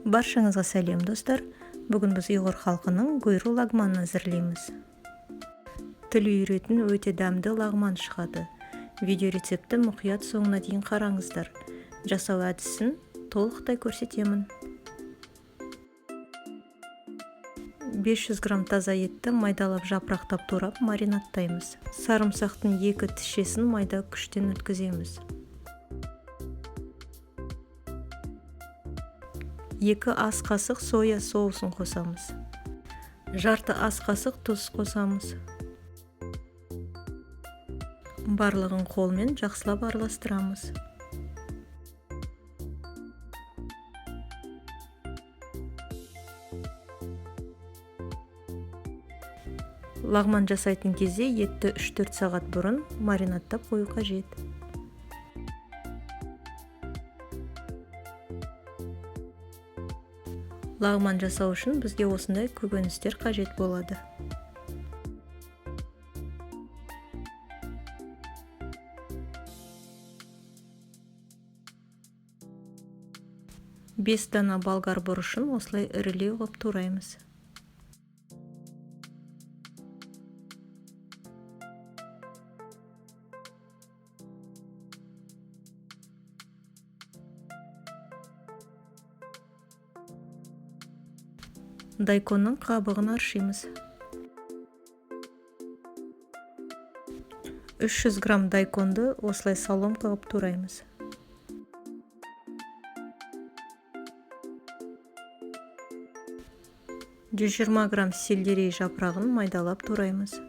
Баршаңызға сәлем достар. Бүгін біз ұйғыр халқының гүйру лагманын әзірлейміз. Тіл үйретін өте дәмді лагман шығады. Видео рецепті мұқият соңына дейін қараңыздар. Жасау әдісін толықтай көрсетемін. 500 грамм таза етті майдалап жапырақтап турап маринаттаймыз. Сарымсақтың 2 тішесін майда күштен өткіземіз. 2 ас қасық соя соусын қосамыз. Жарты ас қасық тұз қосамыз. Барлығын қолмен жақсылап араластырамыз. Лагман жасайтын кезде етті 3-4 сағат бұрын маринаттап қою қажет. Лагман жасау үшін бізге осындай көкөністер қажет болады. Бес дана болгар бұрышын осылай ірілеу ғып тураймыз. Дайконның қабығын аршимыз. 300 грамм дайконды осылай соломка ғып тураймыз. 120 грамм сельдерей жапырағын майдалап тураймыз.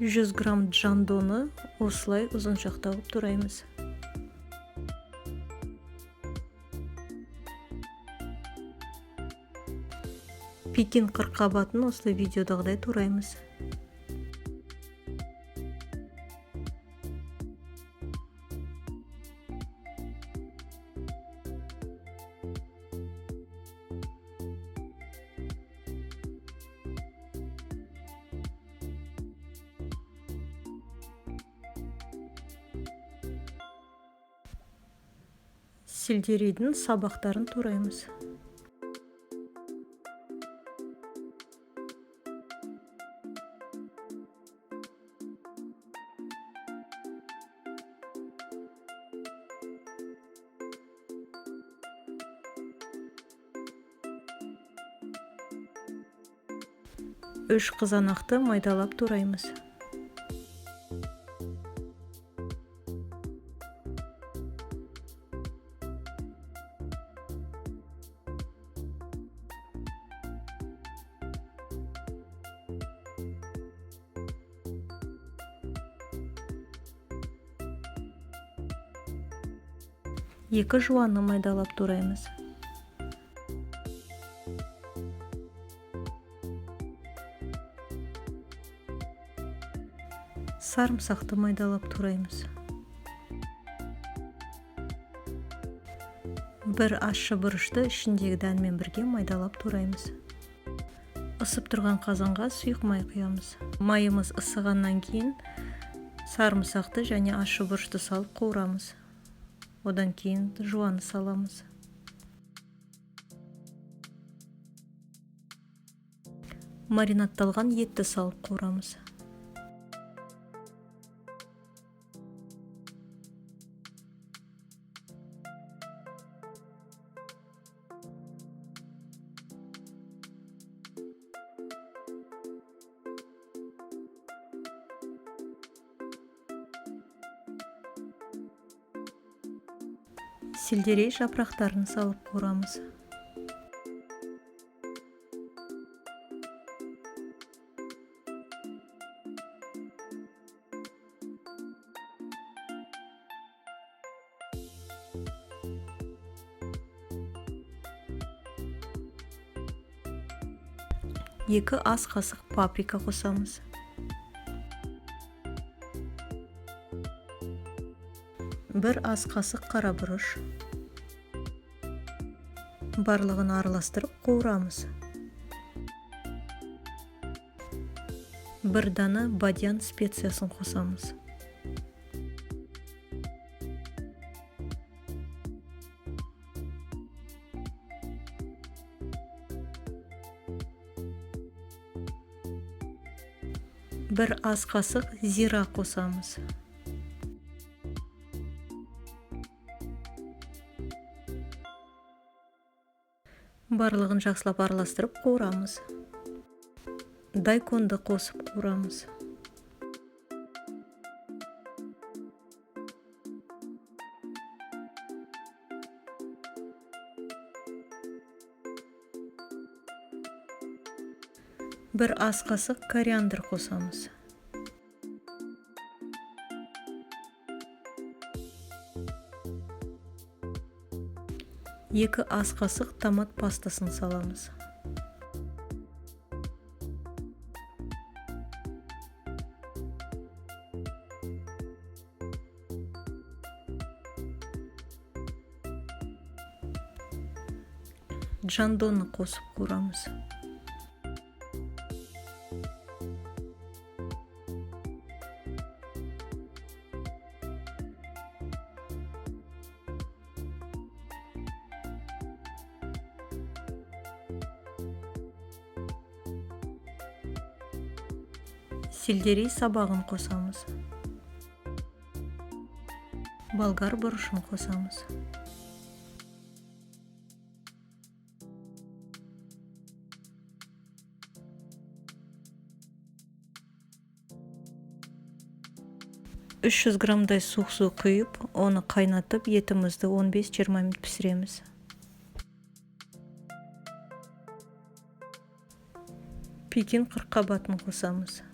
Жүз грамм жандоны осылай ұзыншақтап тураймыз. Пекин қырыққабатын осылай видеодағыдай тураймыз. Сельдерейдің сабақтарын тураймыз. Үш қызанақты майдалап тураймыз. Екі жуаны майдалап тураймыз. Сарымсақты майдалап тураймыз. Бір ащы бұрышты ішіндегі дәнмен бірге майдалап тураймыз. Isып тұрған қазанға сұйық май құямыз. Майымыз ысығаннан кейін сарымсақты және ащы бұрышты салып қуырамыз. Одан кейін жуаны саламыз. Маринатталған етті салып қуырамыз. Сельдерей жапырақтарын салып қуырамыз. Екі ас қасық паприка қосамыз. 1 ас қасық қара бұрыш. Барлығын араластырып қуырамыз. 1 дана бадьян специясын қосамыз. Bir ас қасық зира қосамыз. Барлығын жақсылап араластырып қуырамыз. Дайконды қосып қуырамыз. Bir ас қасық кориандр қосамыз. Екі ас қасық томат пастасын саламыз. Жандоны қосып қуырамыз. Сельдерей сабағын қосамыз. Болгар бұрышын қосамыз. «300 граммдай суық су құйып, оны қайнатып, етімізді 15-20 минут пісіреміз. Пекин қырыққабатын қосамыз.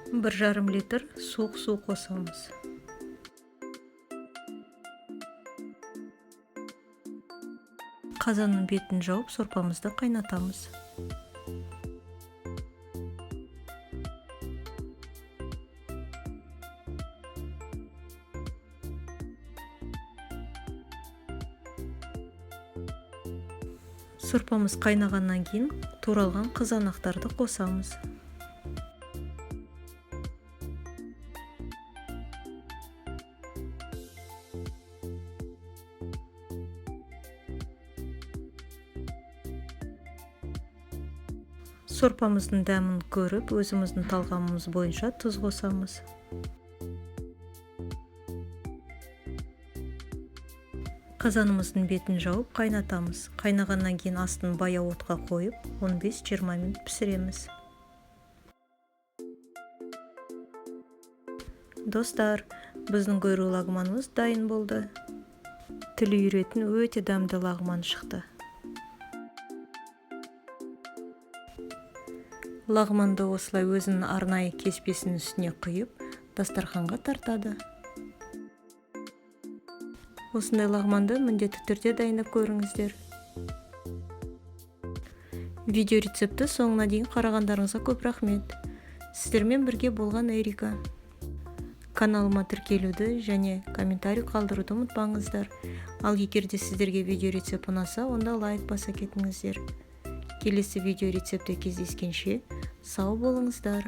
Бір жарым литр суық су қосамыз. Қазанның бетін жауып, сорпамызды қайнатамыз. Сорпамыз қайнағаннан кейін туралған қызанақтарды қосамыз. Сорпамыздың дәмін көріп, өзіміздің талғамымыз бойынша тұз қосамыз. Қазанымыздың бетін жауып қайнатамыз. Қайнағаннан кейін астын баяу отқа қойып, 15-20 минут пісіреміз. Достар, біздің гөрі лагманымыз дайын болды. Тілі үйретін өте дәмді лагман шықты. Лагманды осылай өзінің арнайы кеспесінің үстіне құйып, дастарханға тартады. Осындай лагманды міндетті түрде дайындап көріңіздер. Видео рецепті соңына дейін қарағандарыңызға көп рахмет. Сіздермен бірге болған Эрика. Каналыма тіркелуді және комментарий қалдыруды ұмытпаңыздар. Ал егерде сіздерге видео рецепт ұнаса, онда лайк баса кетіңіздер. Келесі видео рецепті кездескенше сау болыңыздар.